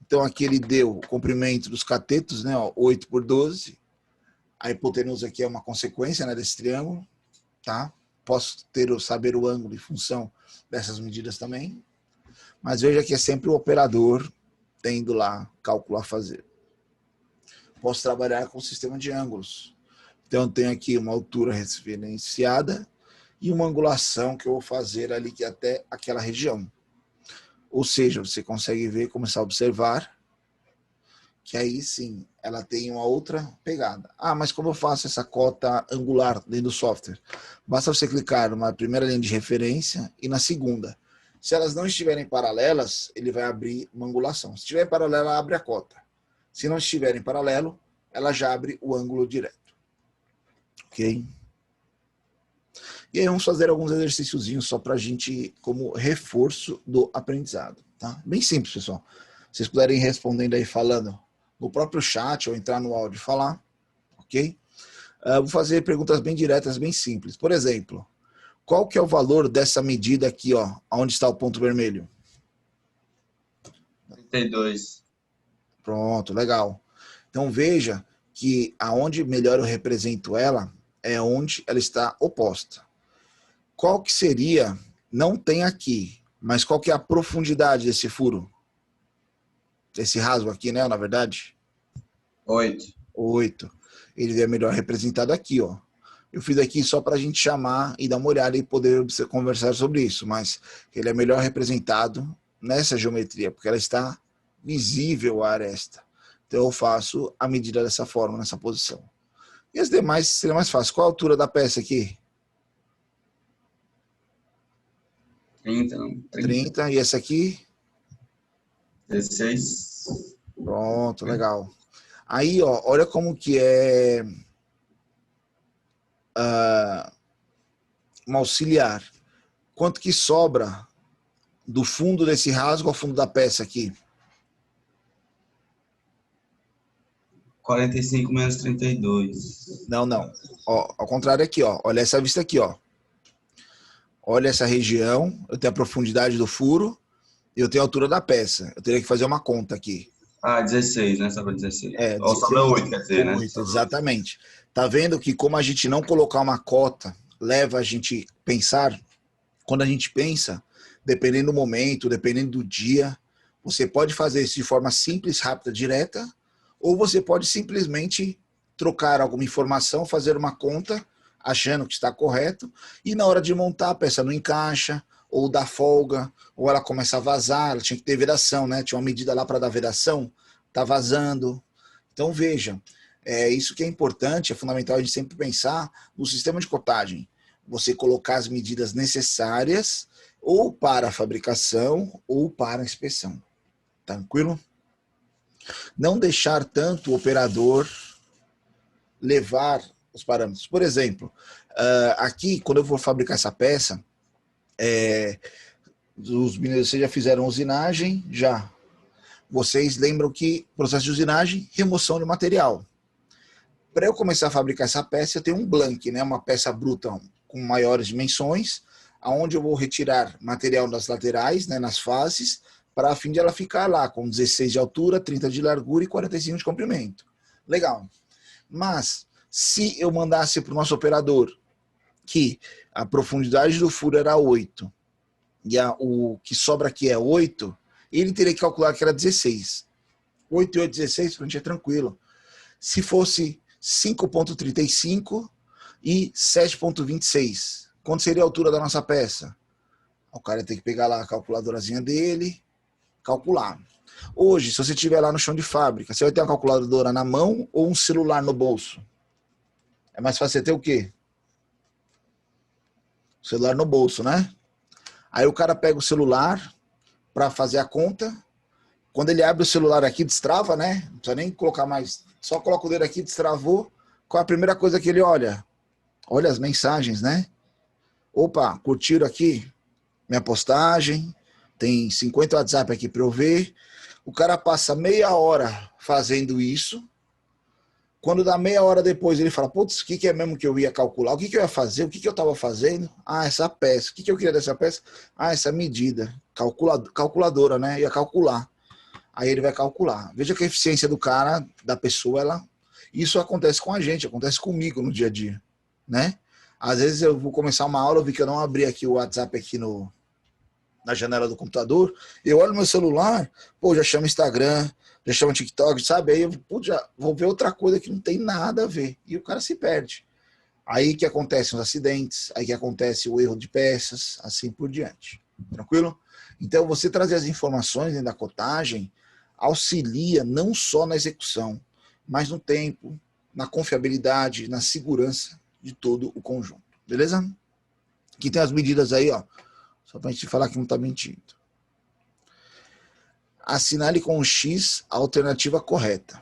S1: Então, aqui ele deu o comprimento dos catetos, né, 8 por 12. A hipotenusa aqui é uma consequência, né, desse triângulo. Tá? Posso saber o ângulo em função dessas medidas também. Mas veja que é sempre o operador tendo lá cálculo a fazer. Posso trabalhar com o sistema de ângulos. Então, eu tenho aqui uma altura referenciada e uma angulação que eu vou fazer ali que até aquela região. Ou seja, você consegue ver, começar a observar, que aí sim, ela tem uma outra pegada. Mas como eu faço essa cota angular dentro do software? Basta você clicar na primeira linha de referência e na segunda. Se elas não estiverem paralelas, ele vai abrir uma angulação. Se estiver paralela, abre a cota. Se não estiverem paralelo, ela já abre o ângulo direto. Ok? E aí vamos fazer alguns exercíciozinhos só para a gente, como reforço do aprendizado. Tá? Bem simples, pessoal. Se vocês puderem ir respondendo aí, falando no próprio chat ou entrar no áudio e falar, ok? Vou fazer perguntas bem diretas, bem simples. Por exemplo, qual que é o valor dessa medida aqui, ó, onde está o ponto vermelho?
S2: 32.
S1: Pronto, legal. Então veja que aonde melhor eu represento ela é onde ela está oposta. Qual que seria, não tem aqui, mas qual que é a profundidade desse furo? Esse rasgo aqui, né, na verdade?
S2: 8.
S1: 8. Ele é melhor representado aqui, ó. Eu fiz aqui só para a gente chamar e dar uma olhada e poder conversar sobre isso, mas ele é melhor representado nessa geometria, porque ela está visível à aresta. Então eu faço a medida dessa forma, nessa posição. E as demais seria mais fácil. Qual a altura da peça aqui?
S2: 30, não.
S1: 30. E essa aqui?
S2: 16.
S1: Pronto, legal. Aí, ó, olha como que é um auxiliar. Quanto que sobra do fundo desse rasgo ao fundo da peça aqui?
S2: 45 menos 32.
S1: Não, não. Ó, ao contrário aqui, ó. Olha essa vista aqui, ó. Olha essa região, eu tenho a profundidade do furo e eu tenho a altura da peça. Eu teria que fazer uma conta aqui.
S2: 16, né? Sobra 16.
S1: É,
S2: Ou sobra 8, quer dizer,
S1: 8,
S2: né?
S1: exatamente. Tá vendo que como a gente não colocar uma cota leva a gente pensar, quando a gente pensa, dependendo do momento, dependendo do dia, você pode fazer isso de forma simples, rápida, direta, ou você pode simplesmente trocar alguma informação, fazer uma conta, achando que está correto, e na hora de montar a peça não encaixa, ou dá folga, ou ela começa a vazar, ela tinha que ter vedação, né? Tinha uma medida lá para dar vedação, tá vazando. Então veja, isso que é importante, é fundamental a gente sempre pensar no sistema de cotagem. Você colocar as medidas necessárias ou para a fabricação ou para a inspeção. Tranquilo? Não deixar tanto o operador levar os parâmetros. Por exemplo, aqui, quando eu vou fabricar essa peça, Os mineiros, vocês já fizeram usinagem? Já. Vocês lembram que processo de usinagem, remoção de material. Para eu começar a fabricar essa peça, eu tenho um blank, né? Uma peça bruta com maiores dimensões, aonde eu vou retirar material das laterais, né, nas faces, para a fim de ela ficar lá com 16 de altura, 30 de largura e 45 de comprimento. Legal. Mas, se eu mandasse para o nosso operador que a profundidade do furo era 8 e o que sobra aqui é 8, ele teria que calcular que era 16. 8 e 8, 16, para a gente é tranquilo. Se fosse 5,35 e 7,26, quanto seria a altura da nossa peça? O cara tem que pegar lá a calculadorazinha dele, calcular. Hoje, se você estiver lá no chão de fábrica, você vai ter uma calculadora na mão ou um celular no bolso? É mais fácil você ter o quê? O celular no bolso, né? Aí o cara pega o celular para fazer a conta. Quando ele abre o celular aqui, destrava, né? Não precisa nem colocar mais. Só coloca o dedo aqui, destravou. Qual é a primeira coisa que ele olha? Olha as mensagens, né? Opa, curtiram aqui minha postagem. Tem 50 WhatsApp aqui para eu ver. O cara passa meia hora fazendo isso. Quando dá meia hora depois, ele fala, putz, o que é mesmo que eu ia calcular? O que eu ia fazer? O que eu estava fazendo? Ah, essa peça. O que eu queria dessa peça? Ah, essa medida. Calculadora, né? Ia calcular. Aí ele vai calcular. Veja que a eficiência do cara, da pessoa, isso acontece com a gente, acontece comigo no dia a dia, né? Às vezes eu vou começar uma aula, eu vi que eu não abri aqui o WhatsApp aqui na janela do computador, eu olho meu celular, pô, já chama Instagram, já chama TikTok, sabe? Aí eu já vou ver outra coisa que não tem nada a ver. E o cara se perde. Aí que acontecem os acidentes, aí que acontece o erro de peças, assim por diante. Tranquilo? Então, você trazer as informações dentro da cotagem auxilia não só na execução, mas no tempo, na confiabilidade, na segurança de todo o conjunto. Beleza? Aqui tem as medidas aí, ó. Só para a gente falar que não está mentindo. Assinale com um X a alternativa correta.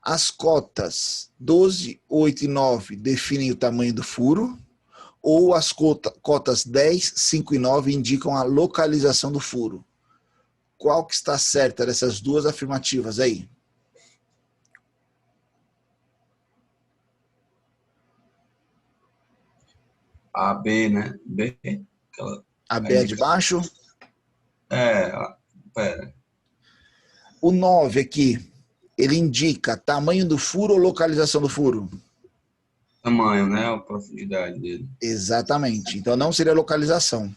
S1: As cotas 12, 8 e 9 definem o tamanho do furo, ou as cotas 10, 5 e 9 indicam a localização do furo. Qual que está certa dessas duas afirmativas aí?
S2: A, B, né? B.
S1: A B é de baixo?
S2: Pera.
S1: O 9 aqui, ele indica tamanho do furo ou localização do furo?
S2: Tamanho, né? A profundidade dele.
S1: Exatamente. Então não seria localização.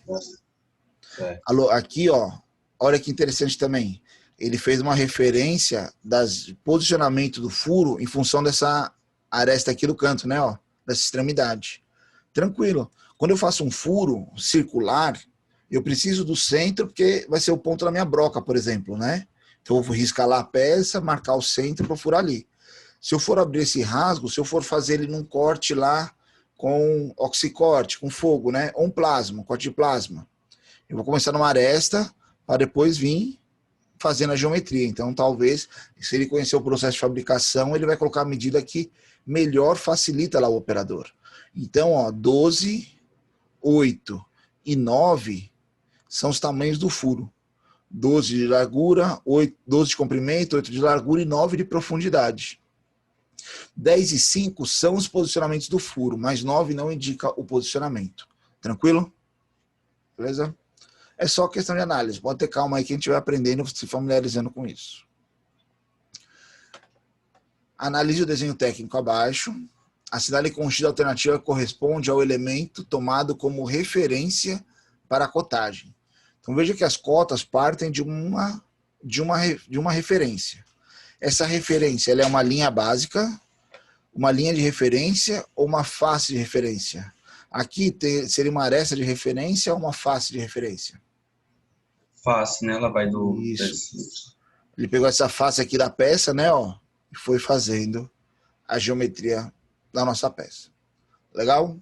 S1: Aqui, ó, olha que interessante também. Ele fez uma referência do posicionamento do furo em função dessa aresta aqui do canto, né? Ó, dessa extremidade. Tranquilo. Quando eu faço um furo circular, eu preciso do centro, porque vai ser o ponto da minha broca, por exemplo, né? Então eu vou riscar lá a peça, marcar o centro para furar ali. Se eu for abrir esse rasgo, se eu for fazer ele num corte lá com oxicorte, com fogo, né? Ou um plasma, corte de plasma. Eu vou começar numa aresta para depois vir fazendo a geometria. Então, talvez, se ele conhecer o processo de fabricação, ele vai colocar a medida que melhor facilita lá o operador. Então, ó, 12, 8 e 9 são os tamanhos do furo. 12 de largura, 12 de comprimento, 8 de largura e 9 de profundidade. 10 e 5 são os posicionamentos do furo, mas 9 não indica o posicionamento. Tranquilo? Beleza? É só questão de análise. Pode ter calma aí que a gente vai aprendendo, se familiarizando com isso. Analise o desenho técnico abaixo. Assinale com X alternativa que corresponde ao elemento tomado como referência para a cotagem. Então veja que as cotas partem de uma referência. Essa referência ela é uma linha básica, uma linha de referência ou uma face de referência? Aqui seria uma aresta de referência ou uma face de referência?
S2: Face, né? Ela vai do...
S1: Isso. Ele pegou essa face aqui da peça, né, ó, e foi fazendo a geometria da nossa peça. Legal?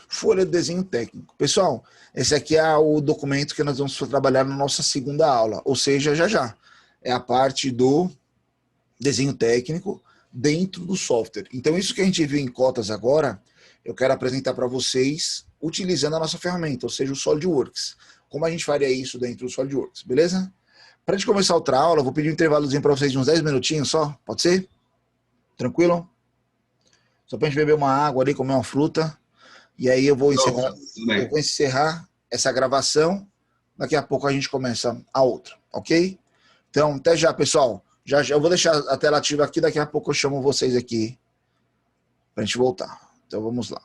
S1: Folha de desenho técnico. Pessoal, esse aqui é o documento que nós vamos trabalhar na nossa segunda aula, ou seja, já. É a parte do desenho técnico dentro do software. Então, isso que a gente viu em cotas agora, eu quero apresentar para vocês utilizando a nossa ferramenta, ou seja, o SolidWorks. Como a gente faria isso dentro do SolidWorks, beleza? Para a gente começar outra aula, eu vou pedir um intervalozinho para vocês de uns 10 minutinhos só, pode ser? Tranquilo? Só para a gente beber uma água ali, comer uma fruta. E aí eu vou encerrar essa gravação. Daqui a pouco a gente começa a outra, ok? Então, até já, pessoal. Já eu vou deixar a tela ativa aqui, daqui a pouco eu chamo vocês aqui para a gente voltar. Então, vamos lá.